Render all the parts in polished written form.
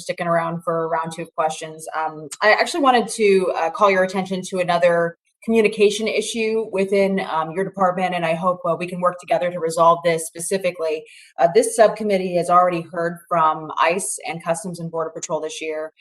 sticking around for round two of questions. I actually wanted to call your attention to another communication issue within your department, and I hope we can work together to resolve this specifically. This subcommittee has already heard from ICE and Customs and Border Patrol this year.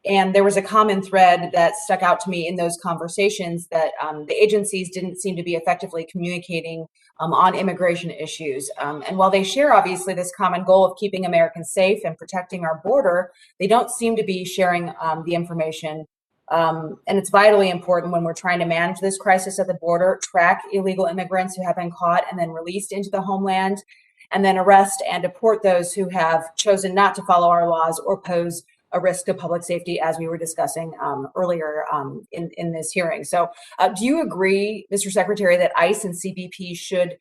And there was a common thread that stuck out to me in those conversations that the agencies didn't seem to be effectively communicating on immigration issues. And while they share, obviously, this common goal of keeping Americans safe and protecting our border, they don't seem to be sharing the information. And it's vitally important when we're trying to manage this crisis at the border, track illegal immigrants who have been caught and then released into the homeland, and then arrest and deport those who have chosen not to follow our laws or pose a risk to public safety, as we were discussing earlier in this hearing. So do you agree, Mr. Secretary, that ICE and CBP should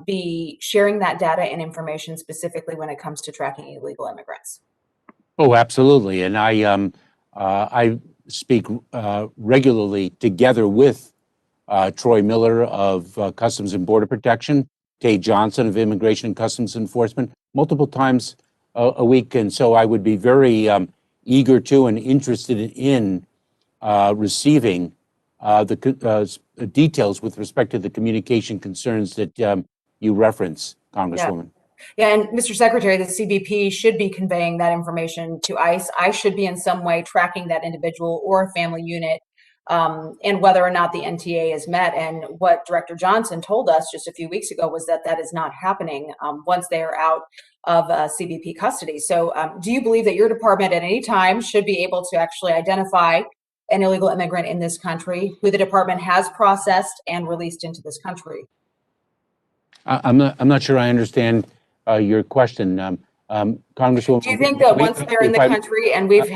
be sharing that data and information specifically when it comes to tracking illegal immigrants? Oh, absolutely. And I speak regularly together with Troy Miller of Customs and Border Protection, Tay Johnson of Immigration and Customs Enforcement, multiple times a week. And so I would be very eager to and interested in receiving the details with respect to the communication concerns that you reference, Congresswoman. Yeah, and Mr. Secretary, the CBP should be conveying that information to ICE. ICE should be in some way tracking that individual or family unit and whether or not the NTA is met. And what Director Johnson told us just a few weeks ago was that that is not happening once they are out of CBP custody. So do you believe that your department at any time should be able to actually identify an illegal immigrant in this country who the department has processed and released into this country? I'm not sure I understand your question, Congresswoman. Do you think that once they're in the country and we've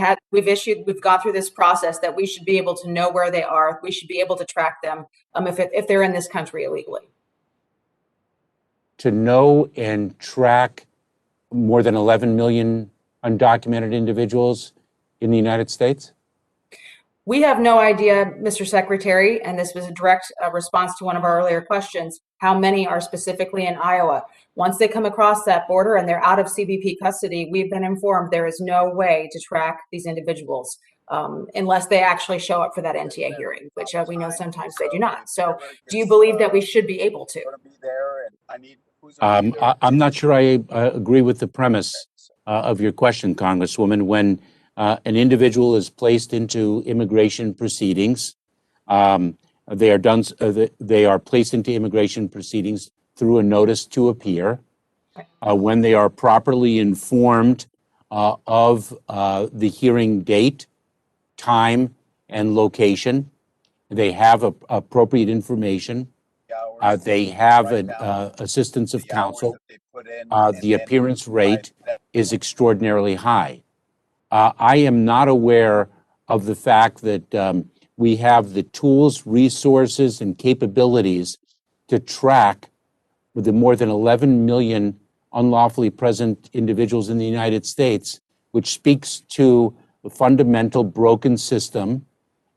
gone through this process, that we should be able to know where they are? We should be able to track them if they're in this country illegally. To know and track more than 11 million undocumented individuals in the United States? We have no idea, Mr. Secretary, and this was a direct response to one of our earlier questions, how many are specifically in Iowa. Once they come across that border and they're out of CBP custody, we've been informed there is no way to track these individuals unless they actually show up for that NTA hearing, which we know sometimes they do not. So do you believe that we should be able to? I'm not sure I agree with the premise of your question, Congresswoman. When an individual is placed into immigration proceedings, they are placed into immigration proceedings through a notice to appear. When they are properly informed of the hearing date, time, and location, they have appropriate information. They have an assistance of counsel. The appearance rate is extraordinarily high. I am not aware of the fact that we have the tools, resources, and capabilities to track with the more than 11 million unlawfully present individuals in the United States, which speaks to the fundamental broken system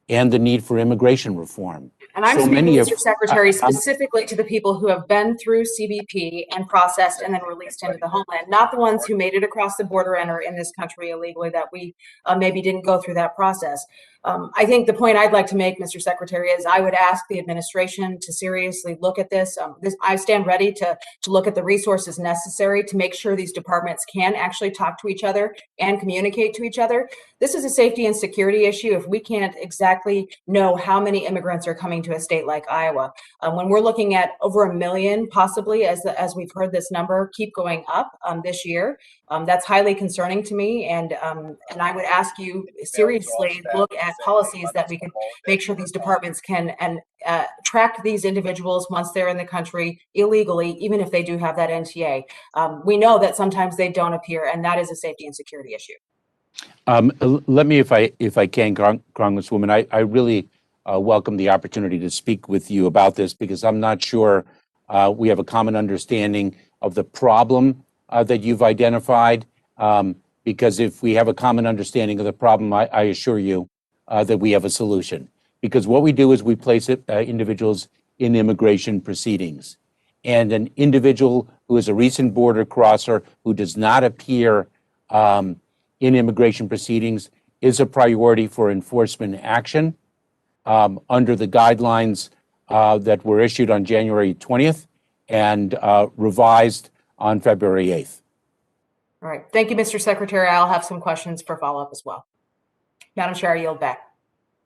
and the need for immigration reform. And I'm speaking, Mr. Secretary, specifically to the people who have been through CBP and processed and then released into the homeland, not the ones who made it across the border and are in this country illegally that we maybe didn't go through that process. I think the point I'd like to make, Mr. Secretary, is I would ask the administration to seriously look at this. I stand ready to look at the resources necessary to make sure these departments can actually talk to each other and communicate to each other. This is a safety and security issue if we can't exactly know how many immigrants are coming to a state like Iowa. When we're looking at over 1 million, possibly, as we've heard this number keep going up this year, that's highly concerning to me. And I would ask you seriously look at policies that we can make sure these departments can track these individuals once they're in the country illegally, even if they do have that NTA. We know that sometimes they don't appear, and that is a safety and security issue. Let me, if I can, Congresswoman, I really welcome the opportunity to speak with you about this, because I'm not sure we have a common understanding of the problem that you've identified. Because if we have a common understanding of the problem, I assure you that we have a solution. Because what we do is we place individuals in immigration proceedings. And an individual who is a recent border crosser who does not appear in immigration proceedings is a priority for enforcement action under the guidelines that were issued on January 20th and revised on February 8th. All right. Thank you, Mr. Secretary. I'll have some questions for follow-up as well. Madam Chair, I yield back.